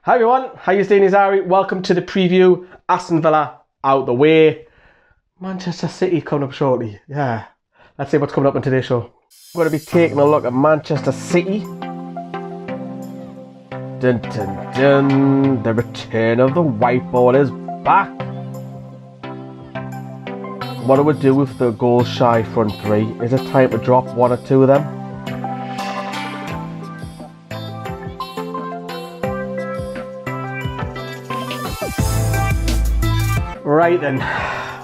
Hi everyone, how you doing? It's Ari. Welcome to the preview. Aston Villa out the way. Manchester City coming up shortly. Yeah, let's see what's coming up on today's show. We're going to be taking a look at Manchester City. Dun dun dun. The return of the whiteboard is back. What do we do with the goal shy front three? Is it time to drop one or two of them? Right then,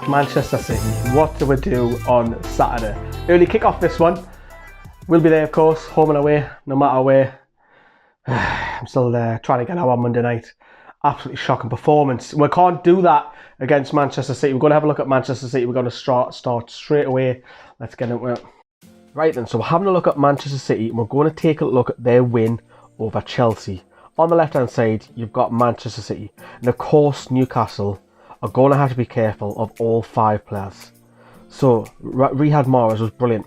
Manchester City, what do we do on Saturday? Early kick-off this one. We'll be there, of course, home and away, no matter where. I'm still there, trying to get out on Monday night. Absolutely shocking performance. We can't do that against Manchester City. We're going to have a look at Manchester City. We're going to start straight away. Let's get into it. Right then, so we're having a look at Manchester City, and we're going to take a look at their win over Chelsea. On the left-hand side, you've got Manchester City. And of course, Newcastle are going to have to be careful of all 5 players. So, Riyad Mahrez was brilliant.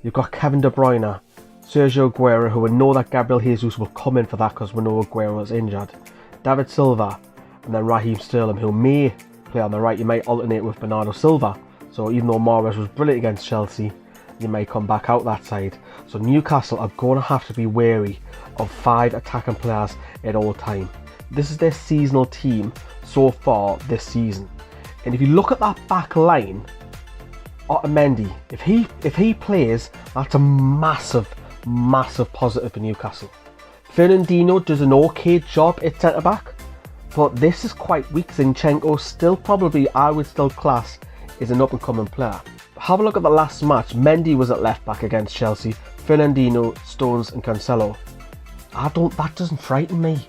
You've got Kevin De Bruyne, Sergio Aguero, who we know that Gabriel Jesus will come in for that because we know Aguero is injured. David Silva, and then Raheem Sterling, who may play on the right. You might alternate with Bernardo Silva. So even though Mahrez was brilliant against Chelsea, you may come back out that side. So Newcastle are going to have to be wary of 5 attacking players at all time. This is their seasonal team so far this season. And if you look at that back line, Otamendi, if he plays, that's a massive positive for Newcastle. Fernandinho does an okay job at centre back, but this is quite weak. Zinchenko still probably, I would still class, is an up and coming player. Have a look at the last match. Mendy was at left back against Chelsea. Fernandinho, Stones and Cancelo. That doesn't frighten me.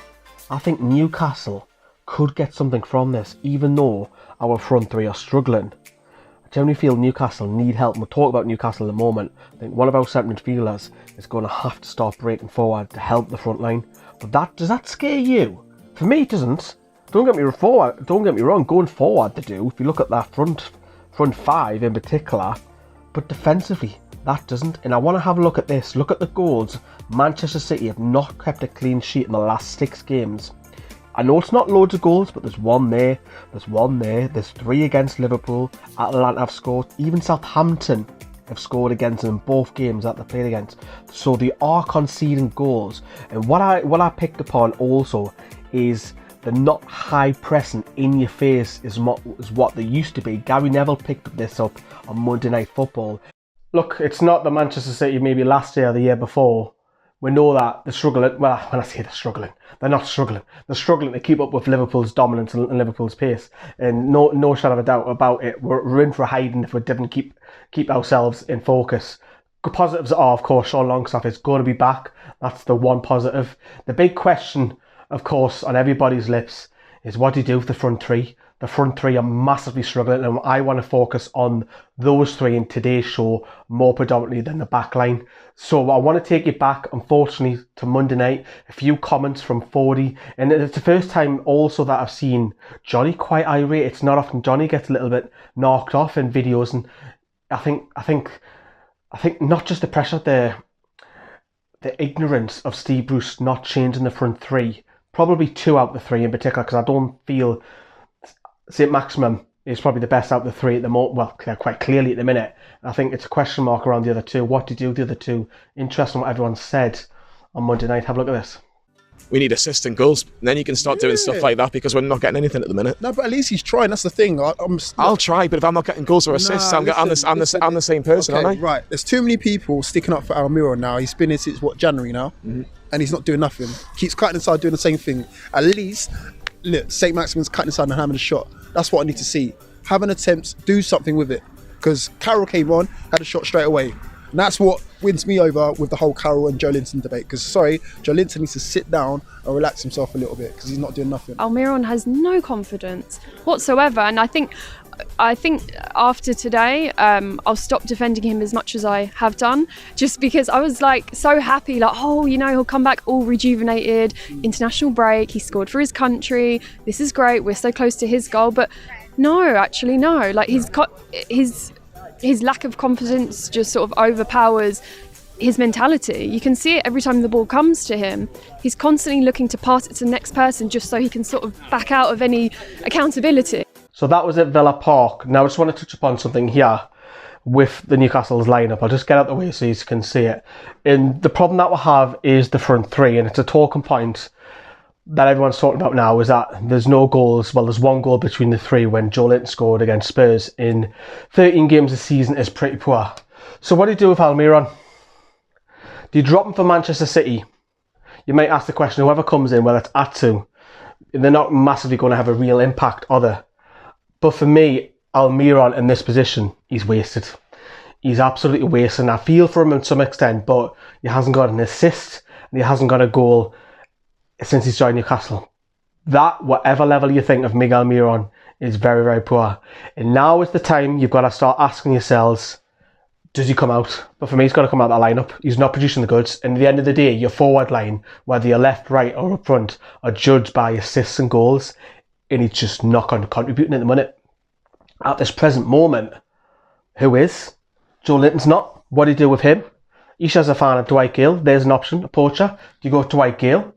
I think Newcastle could get something from this, even though our front three are struggling. I generally feel Newcastle need help. We'll talk about Newcastle in a moment. I think one of our centre midfielders is going to have to start breaking forward to help the front line. But does that scare you? For me, it doesn't. Don't get me wrong. Going forward, they do. If you look at that front 5 in particular, but defensively, that doesn't. And I want to have a look at this. Look at the goals. Manchester City have not kept a clean sheet in the last 6 games. I know it's not loads of goals, but there's one there. There's 3 against Liverpool. Atalanta have scored. Even Southampton have scored against them in both games that they played against. So they are conceding goals. And what I picked upon also is the not high pressing in your face is what they used to be. Gary Neville picked this up on Monday Night Football. Look, it's not the Manchester City maybe last year or the year before. We know that they're struggling. Well, when I say they're struggling, they're not struggling. They're struggling to keep up with Liverpool's dominance and Liverpool's pace. And no shadow of a doubt about it. We're in for hiding if we didn't keep ourselves in focus. Good positives are, of course, Sean Longstaff is going to be back. That's the one positive. The big question, of course, on everybody's lips is what do you do with the front three? The front three are massively struggling, and I want to focus on those 3 in today's show more predominantly than the back line. So I want to take you back, unfortunately, to Monday night. A few comments from 40, and it's the first time also that I've seen Johnny quite irate. It's not often Johnny gets a little bit knocked off in videos, and I think not just the pressure, the ignorance of Steve Bruce not changing the front 3. Probably 2 out of the 3 in particular, because I don't feel Saint-Maximin is probably the best out of the 3 at the moment. Well, quite clearly at the minute. I think it's a question mark around the other 2. What to do with the other 2? Interesting what everyone said on Monday night. Have a look at this. We need assists and goals, and then you can start doing stuff like that because we're not getting anything at the minute. No, but at least he's trying. That's the thing. I'll try, but if I'm not getting goals or assists, I'm the same person, okay, aren't I? Right. There's too many people sticking up for Almiron now. He's been here since January now, and he's not doing nothing. Keeps cutting inside, doing the same thing. At least, look, Saint-Maximin's cutting inside and having a shot. That's what I need to see. Have an attempt, do something with it. Because Carroll came on, had a shot straight away. And that's what wins me over with the whole Carroll and Joe Linton debate. Because, Joe Linton needs to sit down and relax himself a little bit because he's not doing nothing. Almiron has no confidence whatsoever. And I think after today, I'll stop defending him as much as I have done, just because I was so happy, he'll come back all rejuvenated, international break, he scored for his country, this is great, we're so close to his goal. But no, his lack of confidence just sort of overpowers his mentality. You can see it every time the ball comes to him. He's constantly looking to pass it to the next person just so he can sort of back out of any accountability. So that was at Villa Park. Now I just want to touch upon something here with the Newcastle's lineup. I'll just get out the way so you can see it. And the problem that we have is the front three, and it's a talking point that everyone's talking about now, is that there's no goals. Well, there's one goal between the three when Joe Linton scored against Spurs in 13 games this season is pretty poor. So what do you do with Almiron? Do you drop him for Manchester City? You might ask the question, whoever comes in, whether it's Atsu, they're not massively going to have a real impact, are they? But for me, Almiron in this position, he's wasted. He's absolutely wasted. And I feel for him to some extent, but he hasn't got an assist and he hasn't got a goal since he's joined Newcastle. That, whatever level you think of Miguel Almiron, is very, very poor. And now is the time you've got to start asking yourselves, does he come out? But for me, he's got to come out of that lineup. He's not producing the goods. And at the end of the day, your forward line, whether you're left, right or up front, are judged by assists and goals. And he's just not contributing at the minute. At this present moment, who is? Joe Linton's not. What do you do with him? Isha's a fan of Dwight Gale. There's an option, a poacher. Do you go Dwight Gale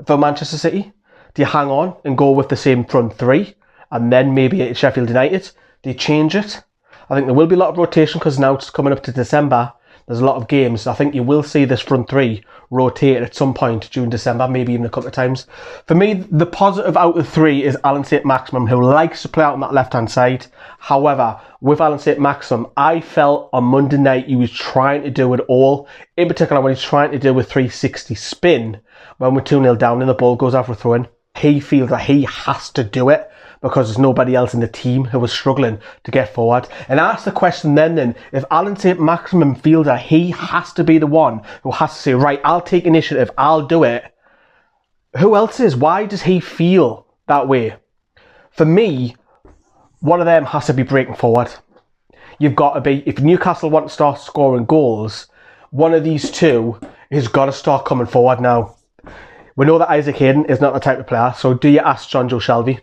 for Manchester City? Do you hang on and go with the same front three? And then maybe at Sheffield United? Do you change it? I think there will be a lot of rotation because now it's coming up to December. There's a lot of games. I think you will see this front three rotate at some point during December, maybe even a couple of times. For me, the positive out of three is Alan Saint-Maximin, who likes to play out on that left-hand side. However, with Alan Saint-Maximin, I felt on Monday night he was trying to do it all. In particular, when he's trying to do a 360 spin when we're 2-0 down and the ball goes out for a throw-in. He feels that he has to do it because there's nobody else in the team who was struggling to get forward. And I asked the question then, if Alan Saint-Maximin feels that he has to be the one who has to say, right, I'll take initiative, I'll do it, who else is? Why does he feel that way? For me, one of them has to be breaking forward. You've got to be, if Newcastle want to start scoring goals, one of these two has got to start coming forward now. We know that Isaac Hayden is not the type of player, so do you ask John Joe Shelby?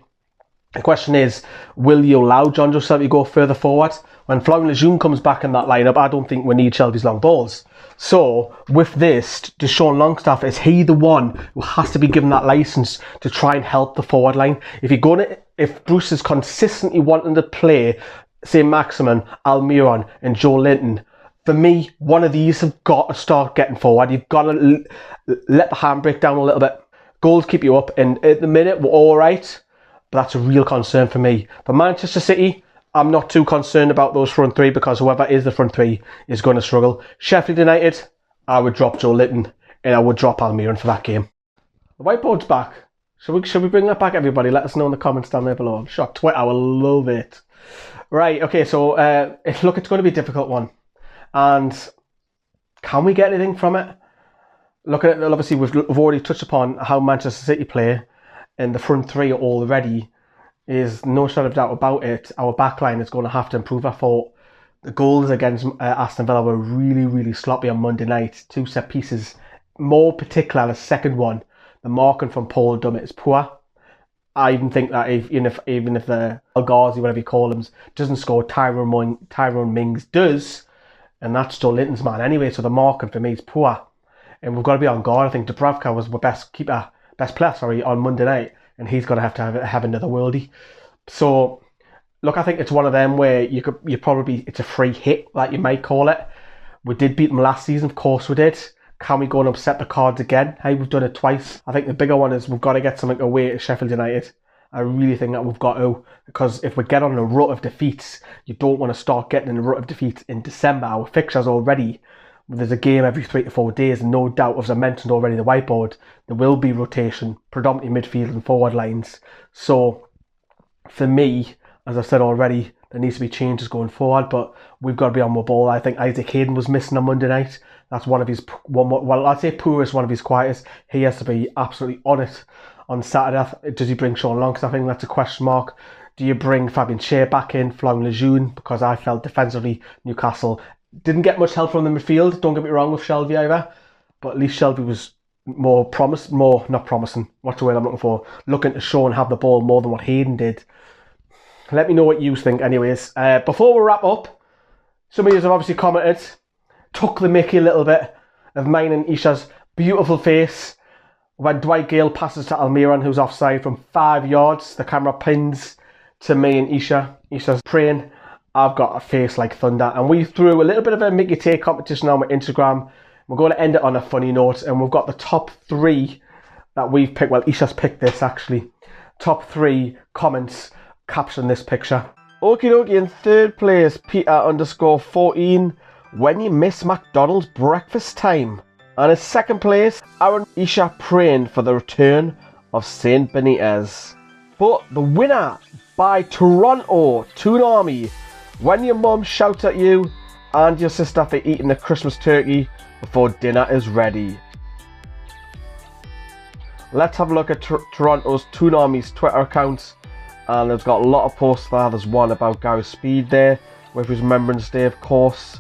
The question is, will you allow John Joe Shelby to go further forward? When Florian Lejeune comes back in that lineup, I don't think we need Shelby's long balls. So, with this, Deshaun Longstaff, is he the one who has to be given that licence to try and help the forward line? If Bruce is consistently wanting to play Saint-Maximin, Almiron and Joe Linton, for me, one of these have got to start getting forward. You've got to let the handbrake down a little bit. Goals keep you up, and at the minute, we're all right. But that's a real concern for me. For Manchester City, I'm not too concerned about those front three because whoever is the front three is going to struggle. Sheffield United, I would drop Joe Linton and I would drop Almiron for that game. The whiteboard's back. Should we bring that back, everybody? Let us know in the comments down there below. I'm sure Twitter, I will love it. Right, okay, so it's going to be a difficult one. And can we get anything from it? Looking at, obviously, we've already touched upon how Manchester City play. And the front three already is no shadow of doubt about it. Our back line is going to have to improve. I thought the goals against Aston Villa were really, really sloppy on Monday night. 2 set pieces. More particular, the second one, the marking from Paul Dummett is poor. I even think that even if the El Ghazi, whatever you call him, doesn't score, Tyrone Mings does. And that's Joe Linton's man anyway. So the marking for me is poor. And we've got to be on guard. I think Dubravka was the best player on Monday night, and he's going to have another worldie. So, look, I think it's one of them where it's a free hit, like you might call it. We did beat them last season, of course we did. Can we go and upset the cards again? Hey, we've done it twice. I think the bigger one is we've got to get something away at Sheffield United. I really think that we've got to, because if we get on a rut of defeats, you don't want to start getting in a rut of defeats in December. Our fixtures already, there's a game every 3 to 4 days, and no doubt, as I mentioned already, the whiteboard, there will be rotation, predominantly midfield and forward lines. So, for me, as I've said already, there needs to be changes going forward, but we've got to be on the ball. I think Isaac Hayden was missing on Monday night. That's one of his, well, I'd say poorest, one of his quietest. He has to be absolutely on it on Saturday. Does he bring Sean Long? Because I think that's a question mark. Do you bring Fabian Schär back in, Florian Lejeune? Because I felt defensively Newcastle didn't get much help from the midfield. Don't get me wrong with Shelby either, but at least Shelby was not promising. What's the word I'm looking for? Looking to show and have the ball more than what Hayden did. Let me know what you think anyways. Before we wrap up, some of you have obviously commented, took the mickey a little bit of mine and Isha's beautiful face when Dwight Gale passes to Almiron, who's offside from 5 yards. The camera pins to me and Isha. Isha's praying, I've got a face like thunder. And we threw a little bit of a Mickey Take competition on my Instagram. We're going to end it on a funny note, and we've got the top 3 that we've picked. Well, Isha's picked this actually. Top 3 comments caption this picture. Okie dokie, in 3rd place, Peter_14. When you miss McDonald's breakfast time. And in 2nd place, Aaron Isha praying for the return of Saint Benitez. But the winner by Toronto Toonami, when your mum shouts at you and your sister for eating the Christmas turkey before dinner is ready. Let's have a look at Toronto's Toonami's Twitter accounts, and it's got a lot of posts there. There's one about Gary Speed there with his Remembrance Day, of course.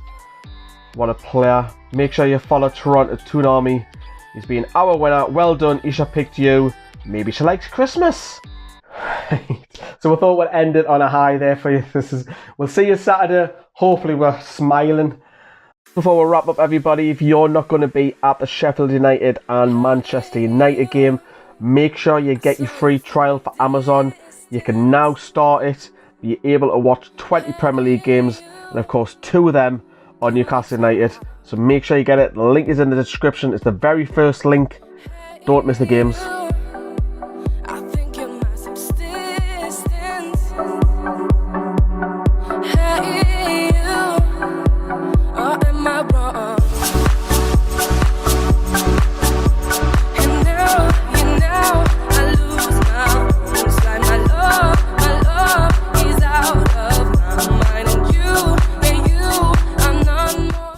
What a player. Make sure you follow Toronto Toonami. He's been our winner. Well done, Isha picked you. Maybe she likes Christmas. So we thought we'd end it on a high there for you. We'll see you Saturday. Hopefully we're smiling. Before we wrap up, everybody, if you're not going to be at the Sheffield United and Manchester United game, make sure you get your free trial for Amazon. You can now start it. You're able to watch 20 Premier League games, and of course 2 of them on Newcastle United. So make sure you get it. The link is in the description. It's the very first link. Don't miss the games.